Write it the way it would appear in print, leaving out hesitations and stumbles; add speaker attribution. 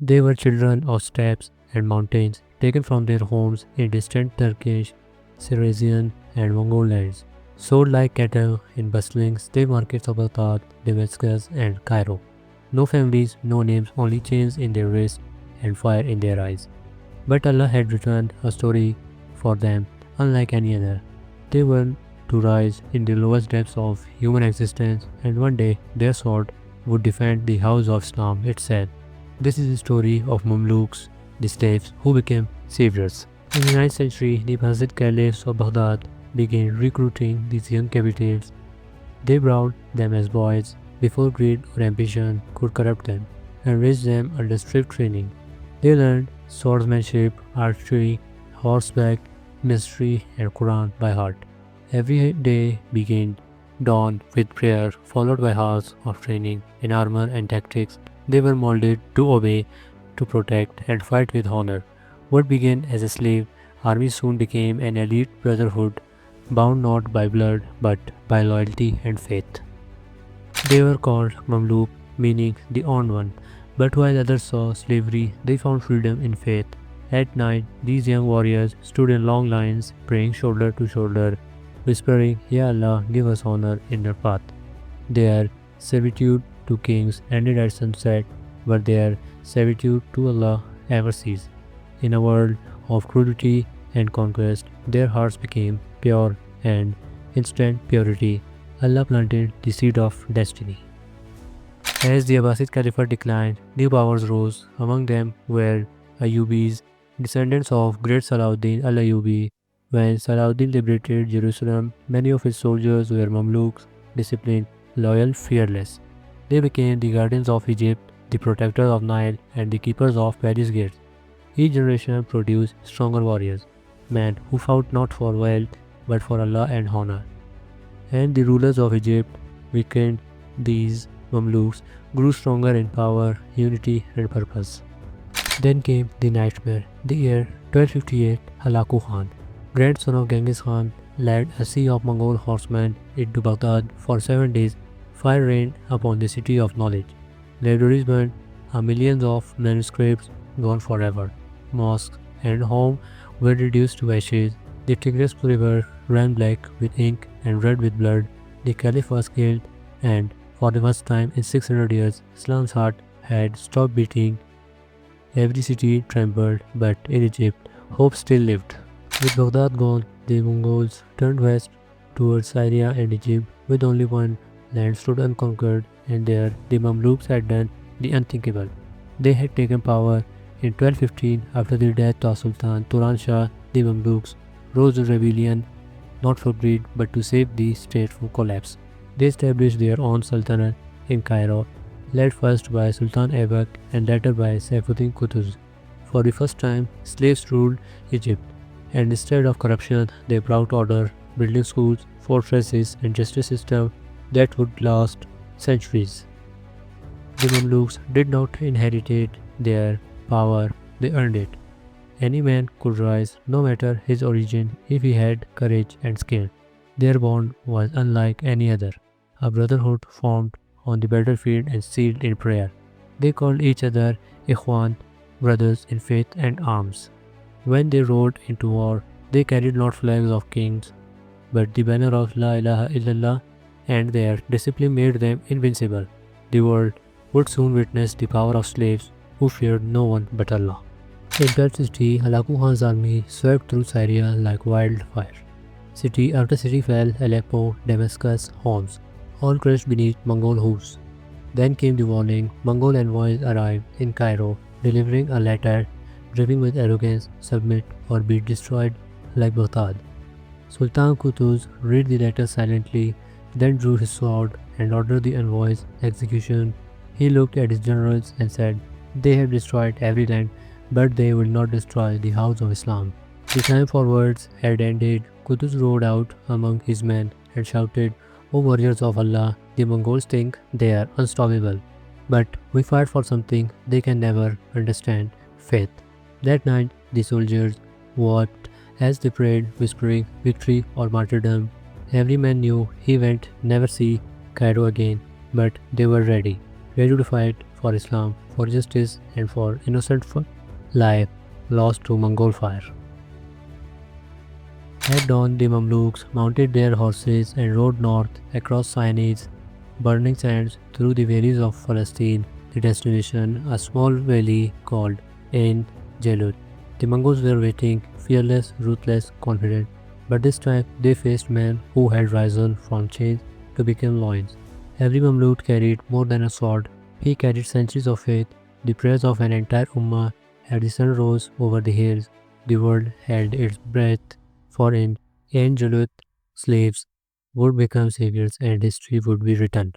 Speaker 1: They were children of steppes and mountains taken from their homes in distant Turkish, Syrian, and Mongol lands, sold like cattle in bustling slave markets of Baghdad, Damascus, and Cairo. No families, no names, only chains in their wrists and fire in their eyes. But Allah had written a story for them unlike any other. They were to rise in the lowest depths of human existence, and one day their sword would defend the house of Islam itself. This is the story of Mamluks, the slaves who became saviors. In the 9th century, the Abbasid caliphs of Baghdad began recruiting these young captives. They brought them as boys before greed or ambition could corrupt them, and raised them under strict training. They learned swordsmanship, archery, horseback, mystery, and Quran by heart. Every day began dawn with prayer, followed by hours of training in armor and tactics. They were molded to obey, to protect, and fight with honor. What began as a slave army soon became an elite brotherhood, bound not by blood but by loyalty and faith. They were called Mamluk, meaning the owned one, but while others saw slavery, they found freedom in faith. At night, these young warriors stood in long lines, praying shoulder to shoulder, whispering, Ya Allah, give us honor in your path. Their servitude to kings ended at sunset, but their servitude to Allah ever ceased. In a world of cruelty and conquest, their hearts became pure and instant purity. Allah planted the seed of destiny. As the Abbasid Caliphate declined, new powers rose. Among them were Ayyubis, descendants of great Salahuddin al-Ayyubi. When Salahuddin liberated Jerusalem, many of his soldiers were Mamluks, disciplined, loyal, fearless. They became the guardians of Egypt, the protectors of Nile, and the keepers of palace gates. Each generation produced stronger warriors, men who fought not for wealth but for Allah and honor. And the rulers of Egypt weakened these Mamluks, grew stronger in power, unity, and purpose. Then came the nightmare. The year 1258, Halaku Khan, grandson of Genghis Khan, led a sea of Mongol horsemen into Baghdad for 7 days. Fire rained upon the city of knowledge. Libraries burned, millions of manuscripts gone forever. Mosques and homes were reduced to ashes. The Tigris River ran black with ink and red with blood. The Caliph was killed, and for the first time in 600 years, Islam's heart had stopped beating. Every city trembled, but in Egypt, hope still lived. With Baghdad gone, the Mongols turned west towards Syria and Egypt. With only one land stood unconquered, and there the Mamluks had done the unthinkable. They had taken power in 1215 after the death of Sultan Turan Shah. The Mamluks rose a rebellion not for greed but to save the state from collapse. They established their own sultanate in Cairo, led first by Sultan Aybak and later by Saifuddin Qutuz. For the first time, slaves ruled Egypt, and instead of corruption, they brought order, building schools, fortresses, and justice system that would last centuries. The Mamluks did not inherit their power, they earned it. Any man could rise, no matter his origin, if he had courage and skill. Their bond was unlike any other, a brotherhood formed on the battlefield and sealed in prayer. They called each other Ikhwan, brothers in faith and arms. When they rode into war, they carried not flags of kings, but the banner of La ilaha illallah, and their discipline made them invincible. The world would soon witness the power of slaves who feared no one but Allah. In 1260, Halaku Khan's army swept through Syria like wildfire. City after city fell, Aleppo, Damascus, Homs, all crushed beneath Mongol hoofs. Then came the warning. Mongol envoys arrived in Cairo, delivering a letter dripping with arrogance, submit or be destroyed like Baghdad. Sultan Qutuz read the letter silently, then drew his sword and ordered the envoy's execution. He looked at his generals and said, They have destroyed every land, but they will not destroy the house of Islam. The time for words had ended. Qutuz rode out among his men and shouted, O warriors of Allah, the Mongols think they are unstoppable, but we fight for something they can never understand, faith. That night, the soldiers wept as they prayed, whispering victory or martyrdom. Every man knew he went never see Cairo again, but they were ready to fight for Islam, for justice, and for innocent life lost to Mongol fire. At dawn, the Mamluks mounted their horses and rode north across Sinai's burning sands through the valleys of Palestine. The destination, a small valley called Ain Jalut. The Mongols were waiting, fearless, ruthless, confident. But this time they faced men who had risen from chains to become lions. Every Mamluk carried more than a sword. He carried centuries of faith, the prayers of an entire ummah. As the sun rose over the hills, the world held its breath. For in Ain Jalut, slaves would become saviors and history would be written.